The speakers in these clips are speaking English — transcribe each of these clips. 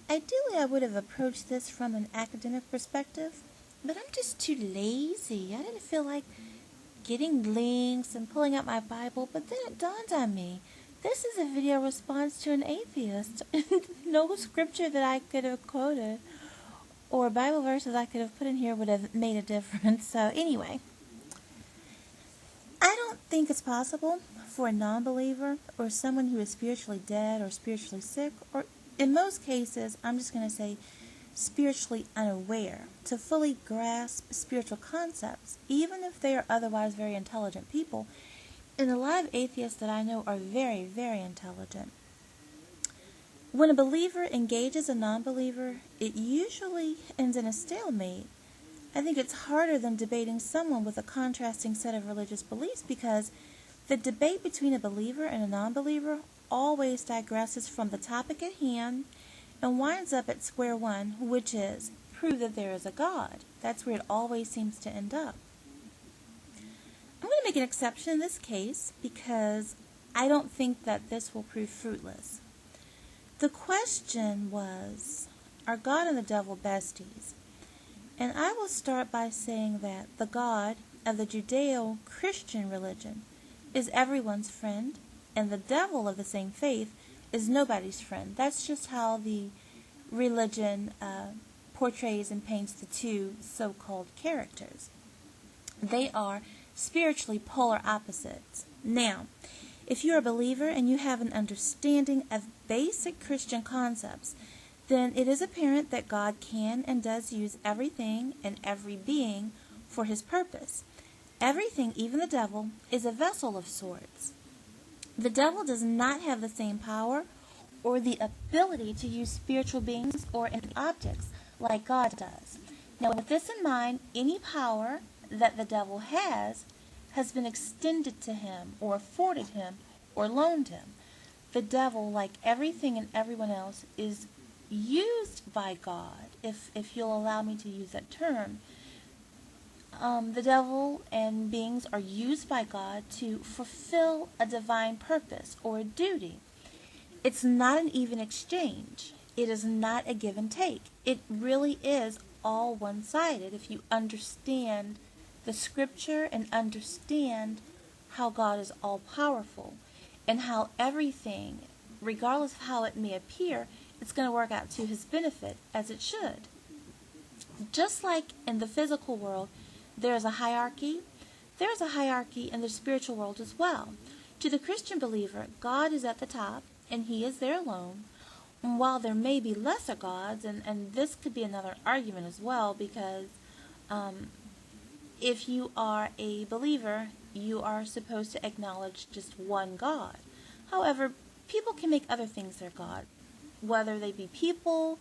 Ideally, I would have approached this from an academic perspective, but I'm just too lazy. I didn't feel like getting links and pulling out my Bible, but then it dawned on me. This is a video response to an atheist. No scripture that I could have quoted or Bible verses I could have put in here would have made a difference. So anyway, I don't think it's possible for a non-believer or someone who is spiritually dead or spiritually sick, or in most cases, I'm just going to say spiritually unaware, to fully grasp spiritual concepts, even if they are otherwise very intelligent people. And a lot of atheists that I know are very, very intelligent. When a believer engages a non-believer, it usually ends in a stalemate. I think it's harder than debating someone with a contrasting set of religious beliefs, because the debate between a believer and a non-believer always digresses from the topic at hand and winds up at square one, which is prove that there is a God. That's where it always seems to end up. I'm going to make an exception in this case because I don't think that this will prove fruitless. The question was, are God and the devil besties? And I will start by saying that the God of the Judeo-Christian religion is everyone's friend, and the devil of the same faith is nobody's friend. That's just how the religion portrays and paints the two so-called characters. They are spiritually polar opposites. Now, if you're a believer and you have an understanding of basic Christian concepts, then it is apparent that God can and does use everything and every being for his purpose. Everything, even the devil, is a vessel of sorts. The devil does not have the same power or the ability to use spiritual beings or objects like God does. Now, with this in mind, any power that the devil has been extended to him or afforded him or loaned him. The devil, like everything and everyone else, is used by God, if you'll allow me to use that term. The devil and beings are used by God to fulfill a divine purpose or a duty. It's not an even exchange. It is not a give and take. It really is all one-sided if you understand the scripture and understand how God is all-powerful and how everything, regardless of how it may appear, it's going to work out to his benefit, as it should. Just like in the physical world, there's a hierarchy in the spiritual world as well. To the Christian believer, God is at the top, and he is there alone. And while there may be lesser gods, and this could be another argument as well, because if you are a believer, you are supposed to acknowledge just one God. However, people can make other things their God, whether they be people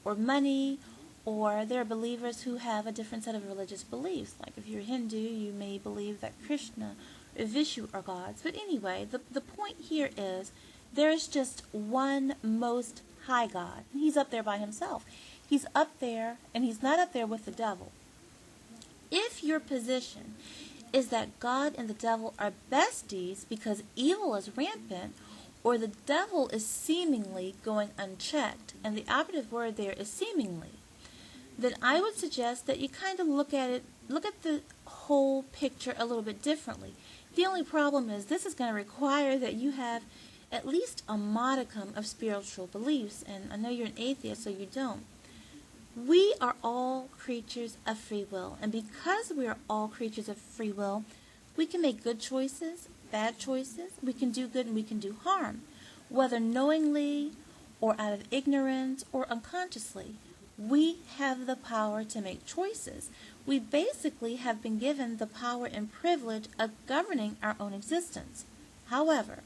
or money, or there are believers who have a different set of religious beliefs. Like if you're Hindu, you may believe that Krishna or Vishnu are gods. But anyway, the point here is there is just one most high God. He's up there by himself. He's up there, and he's not up there with the devil. If your position is that God and the devil are besties because evil is rampant, or the devil is seemingly going unchecked, and the operative word there is seemingly, then I would suggest that you kind of look at the whole picture a little bit differently. The only problem is this is going to require that you have at least a modicum of spiritual beliefs, and I know you're an atheist, so you don't. We are all creatures of free will, and because we are all creatures of free will, we can make good choices, bad choices, we can do good and we can do harm, whether knowingly or out of ignorance or unconsciously. We have the power to make choices. We basically have been given the power and privilege of governing our own existence. However,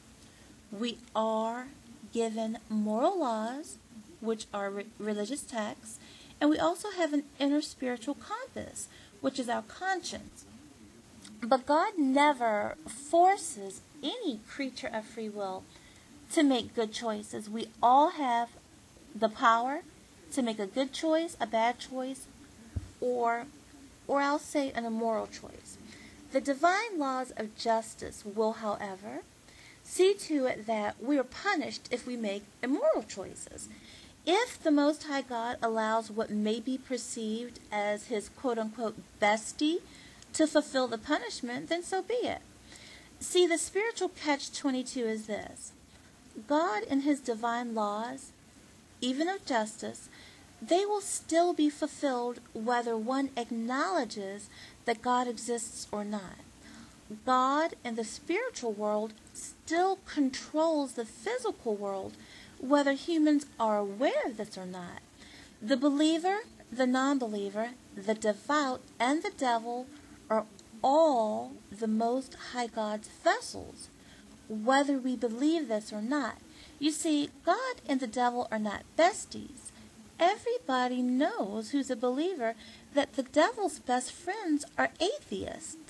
we are given moral laws, which are religious texts, and we also have an inner spiritual compass, which is our conscience. But God never forces any creature of free will to make good choices. We all have the power to make a good choice, a bad choice, or I'll say an immoral choice. The divine laws of justice will, however, see to it that we are punished if we make immoral choices. If the Most High God allows what may be perceived as his quote-unquote bestie to fulfill the punishment, then so be it. See, the spiritual catch-22 is this. God in his divine laws, even of justice, they will still be fulfilled whether one acknowledges that God exists or not. God in the spiritual world still controls the physical world, whether humans are aware of this or not. The believer, the non-believer, the devout, and the devil are all the Most High God's vessels, whether we believe this or not. You see, God and the devil are not besties. Everybody knows who's a believer that the devil's best friends are atheists.